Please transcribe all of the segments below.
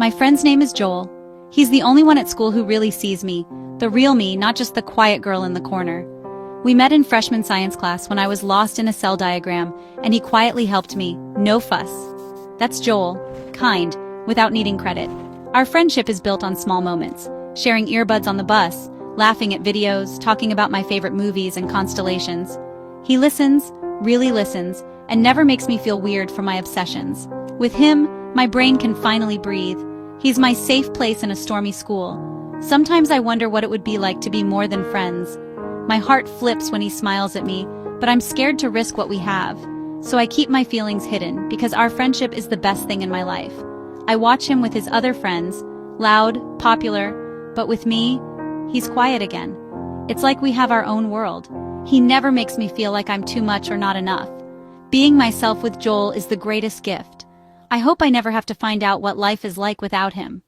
My friend's name is Joel. He's the only one at school who really sees me, the real me, not just the quiet girl in the corner. We met in freshman science class when I was lost in a cell diagram, and he quietly helped me, no fuss. That's Joel, kind, without needing credit. Our friendship is built on small moments, sharing earbuds on the bus, laughing at videos, talking about my favorite movies and constellations. He listens, really listens, and never makes me feel weird for my obsessions. With him, my brain can finally breathe. He's my safe place in a stormy school. Sometimes I wonder what it would be like to be more than friends. My heart flips when he smiles at me, but I'm scared to risk what we have. So I keep my feelings hidden because our friendship is the best thing in my life. I watch him with his other friends, loud, popular, but with me, he's quiet again. It's like we have our own world. He never makes me feel like I'm too much or not enough. Being myself with Joel is the greatest gift. I hope I never have to find out what life is like without him.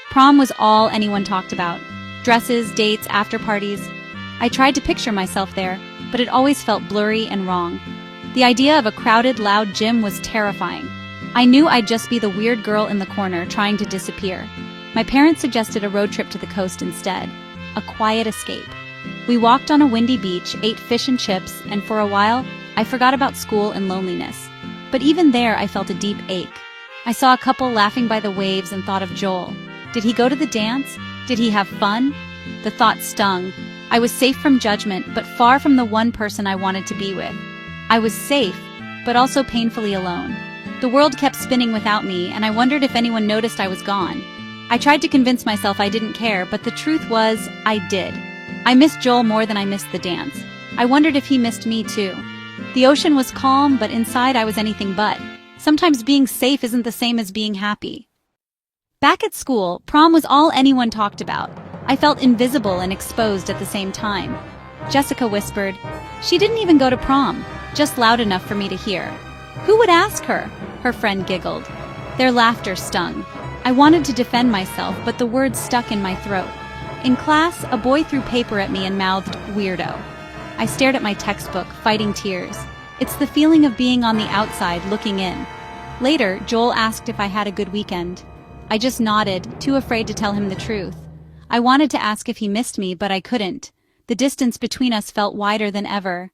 Prom was all anyone talked about. Dresses, dates, after parties. I tried to picture myself there, but it always felt blurry and wrong. The idea of a crowded, loud gym was terrifying. I knew I'd just be the weird girl in the corner trying to disappear. My parents suggested a road trip to the coast instead, a quiet escape. We walked on a windy beach, ate fish and chips, and for a while, I forgot about school and loneliness. But even there, I felt a deep ache. I saw a couple laughing by the waves and thought of Joel. Did he go to the dance? Did he have fun? The thought stung. I was safe from judgment, but far from the one person I wanted to be with. I was safe, but also painfully alone. The world kept spinning without me, and I wondered if anyone noticed I was gone. I tried to convince myself I didn't care, but the truth was, I did. I missed Joel more than I missed the dance. I wondered if he missed me too. The ocean was calm, but inside I was anything but. Sometimes being safe isn't the same as being happy. Back at school, prom was all anyone talked about. I felt invisible and exposed at the same time. Jessica whispered, "She didn't even go to prom," just loud enough for me to hear. "Who would ask her?" Her friend giggled. Their laughter stung. I wanted to defend myself, but the words stuck in my throat. In class, a boy threw paper at me and mouthed, "Weirdo." I stared at my textbook, fighting tears. It's the feeling of being on the outside, looking in. Later, Joel asked if I had a good weekend. I just nodded, too afraid to tell him the truth. I wanted to ask if he missed me, but I couldn't. The distance between us felt wider than ever.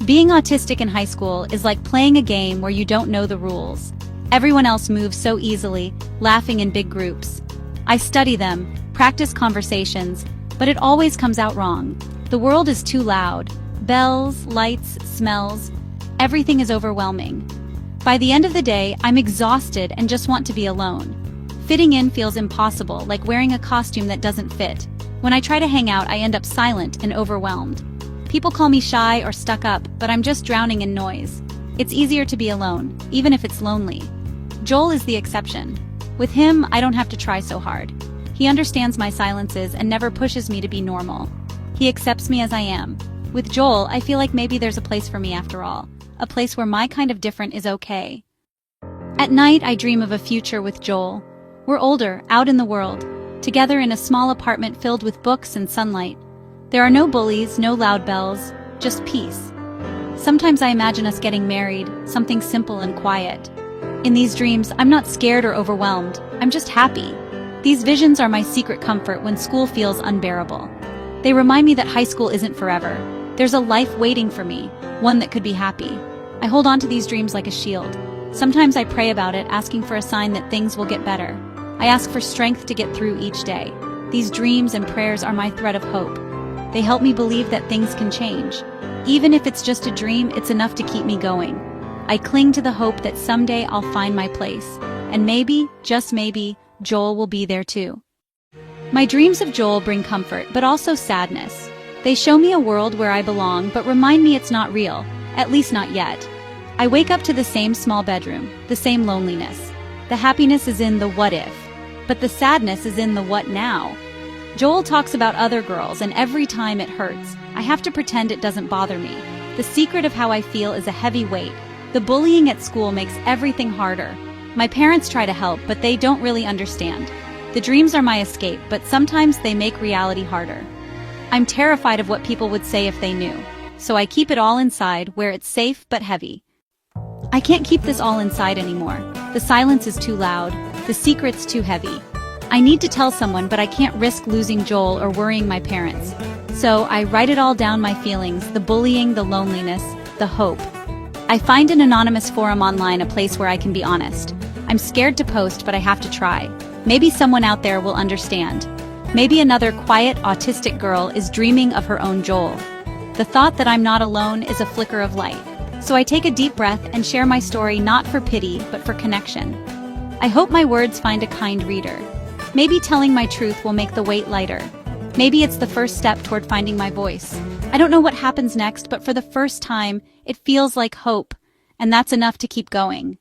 Being autistic in high school is like playing a game where you don't know the rules. Everyone else moves so easily, laughing in big groups. I study them, practice conversations, but it always comes out wrong. The world is too loud. Bells, lights, smells. Everything is overwhelming. By the end of the day, I'm exhausted and just want to be alone. Fitting in feels impossible, like wearing a costume that doesn't fit. When I try to hang out, I end up silent and overwhelmed. People call me shy or stuck up, but I'm just drowning in noise. It's easier to be alone, even if it's lonely. Joel is the exception. With him, I don't have to try so hard. He understands my silences and never pushes me to be normal. He accepts me as I am. With Joel, I feel like maybe there's a place for me after all. A place where my kind of different is okay. At night, I dream of a future with Joel. We're older, out in the world, together in a small apartment filled with books and sunlight. There are no bullies, no loud bells, just peace. Sometimes I imagine us getting married, something simple and quiet. In these dreams, I'm not scared or overwhelmed. I'm just happy. These visions are my secret comfort when school feels unbearable. They remind me that high school isn't forever. There's a life waiting for me, one that could be happy. I hold on to these dreams like a shield. Sometimes I pray about it, asking for a sign that things will get better. I ask for strength to get through each day. These dreams and prayers are my thread of hope. They help me believe that things can change. Even if it's just a dream, it's enough to keep me going. I cling to the hope that someday I'll find my place. And maybe, just maybe, Joel will be there too. My dreams of Joel bring comfort, but also sadness. They show me a world where I belong, but remind me it's not real, at least not yet. I wake up to the same small bedroom, the same loneliness. The happiness is in the what if, but the sadness is in the what now. Joel talks about other girls, and every time it hurts. I have to pretend it doesn't bother me. The secret of how I feel is a heavy weight. The bullying at school makes everything harder. My parents try to help, but they don't really understand. The dreams are my escape, but sometimes they make reality harder. I'm terrified of what people would say if they knew, so I keep it all inside where it's safe but heavy. I can't keep this all inside anymore. The silence is too loud. The secret's too heavy. I need to tell someone, but I can't risk losing Joel or worrying my parents. So I write it all down, my feelings, the bullying, the loneliness, the hope. I find an anonymous forum online, a place where I can be honest. I'm scared to post, but I have to try. Maybe someone out there will understand. Maybe another quiet, autistic girl is dreaming of her own Joel. The thought that I'm not alone is a flicker of light. So I take a deep breath and share my story, not for pity, but for connection. I hope my words find a kind reader. Maybe telling my truth will make the weight lighter. Maybe it's the first step toward finding my voice. I don't know what happens next, but for the first time, it feels like hope, and that's enough to keep going.